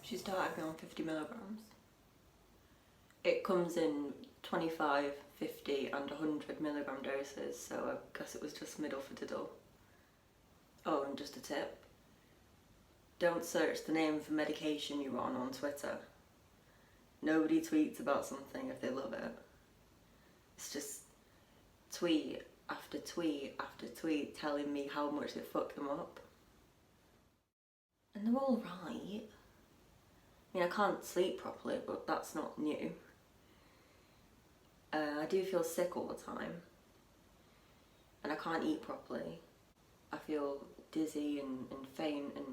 She started me on 50 milligrams. It comes in 25, 50 and 100 milligram doses, so I guess it was just middle for diddle. Oh, and just a tip. Don't search the name of the medication you're on Twitter. Nobody tweets about something if they love it. It's just tweet after tweet after tweet telling me how much it fucked them up. And they're all right. I mean, I can't sleep properly, but that's not new. I do feel sick all the time. And I can't eat properly. I feel dizzy and faint, and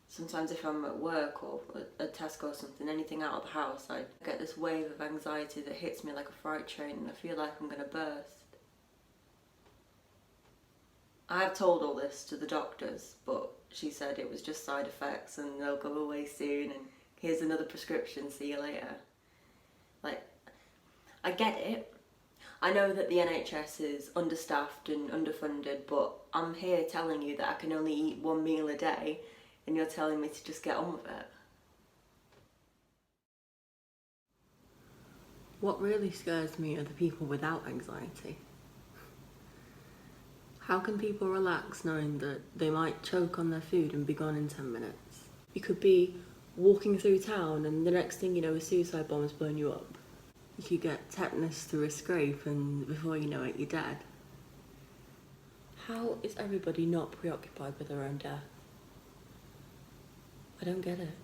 sometimes if I'm at work or at Tesco or something, anything out of the house, I get this wave of anxiety that hits me like a freight train and I feel like I'm gonna burst. I have told all this to the doctors, but she said it was just side effects and they'll go away soon and here's another prescription, see you later. Like, I get it. I know that the NHS is understaffed and underfunded, but I'm here telling you that I can only eat one meal a day and you're telling me to just get on with it. What really scares me are the people without anxiety. How can people relax knowing that they might choke on their food and be gone in 10 minutes? You could be walking through town and the next thing you know a suicide bomb has blown you up. You could get tetanus through a scrape and before you know it you're dead. How is everybody not preoccupied with their own death? I don't get it.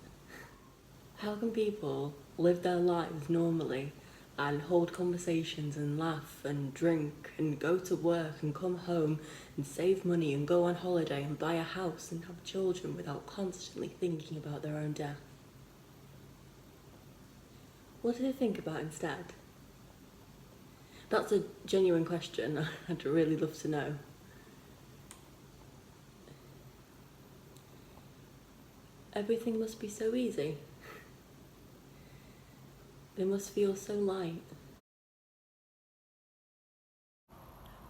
How can people live their lives normally and hold conversations and laugh and drink and go to work and come home and save money and go on holiday and buy a house and have children without constantly thinking about their own death? What do they think about instead? That's a genuine question I'd really love to know. Everything must be so easy. They must feel so light.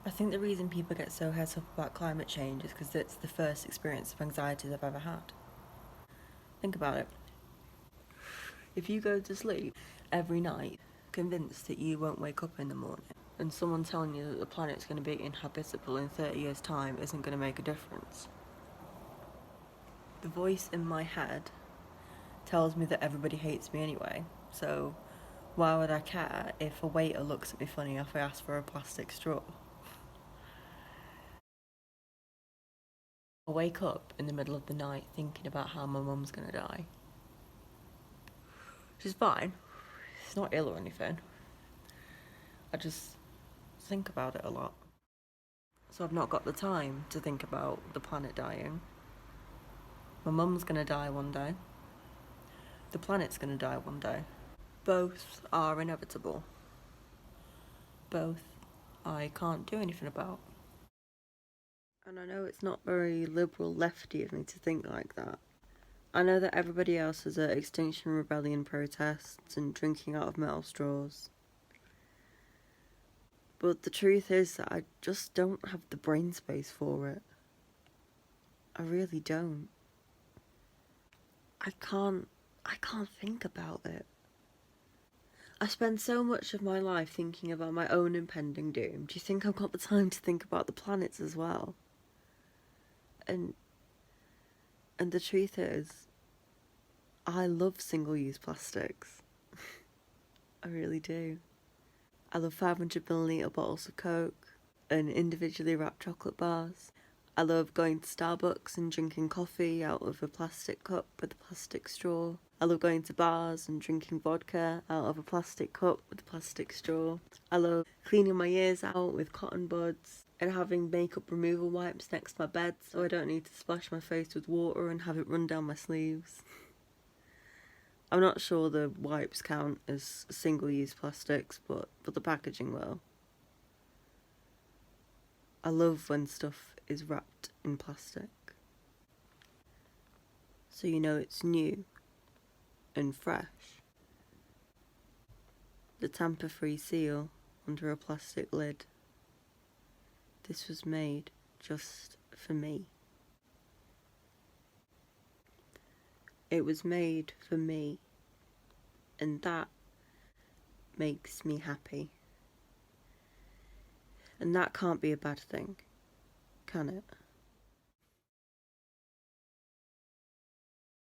I think the reason people get so het up about climate change is because it's the first experience of anxiety they've ever had. Think about it. If you go to sleep every night convinced that you won't wake up in the morning, and someone telling you that the planet's going to be inhabitable in 30 years' time isn't going to make a difference. The voice in my head tells me that everybody hates me anyway, so why would I care if a waiter looks at me funny if I ask for a plastic straw? I wake up in the middle of the night thinking about how my mum's gonna die. Which is fine. She's not ill or anything. I just think about it a lot. So I've not got the time to think about the planet dying. My mum's gonna die one day. The planet's gonna die one day. Both are inevitable. Both I can't do anything about. And I know it's not very liberal lefty of me to think like that. I know that everybody else is at Extinction Rebellion protests and drinking out of metal straws. But the truth is that I just don't have the brain space for it. I really don't. I can't think about it. I spend so much of my life thinking about my own impending doom. Do you think I've got the time to think about the planets as well? And the truth is, I love single-use plastics. I really do. I love 500ml bottles of Coke and individually wrapped chocolate bars. I love going to Starbucks and drinking coffee out of a plastic cup with a plastic straw. I love going to bars and drinking vodka out of a plastic cup with a plastic straw. I love cleaning my ears out with cotton buds and having makeup removal wipes next to my bed so I don't need to splash my face with water and have it run down my sleeves. I'm not sure the wipes count as single-use plastics, but the packaging will. I love when stuff is wrapped in plastic, so you know it's new and fresh. The tamper-free seal under a plastic lid. This was made just for me. It was made for me, and that makes me happy. And that can't be a bad thing, can it?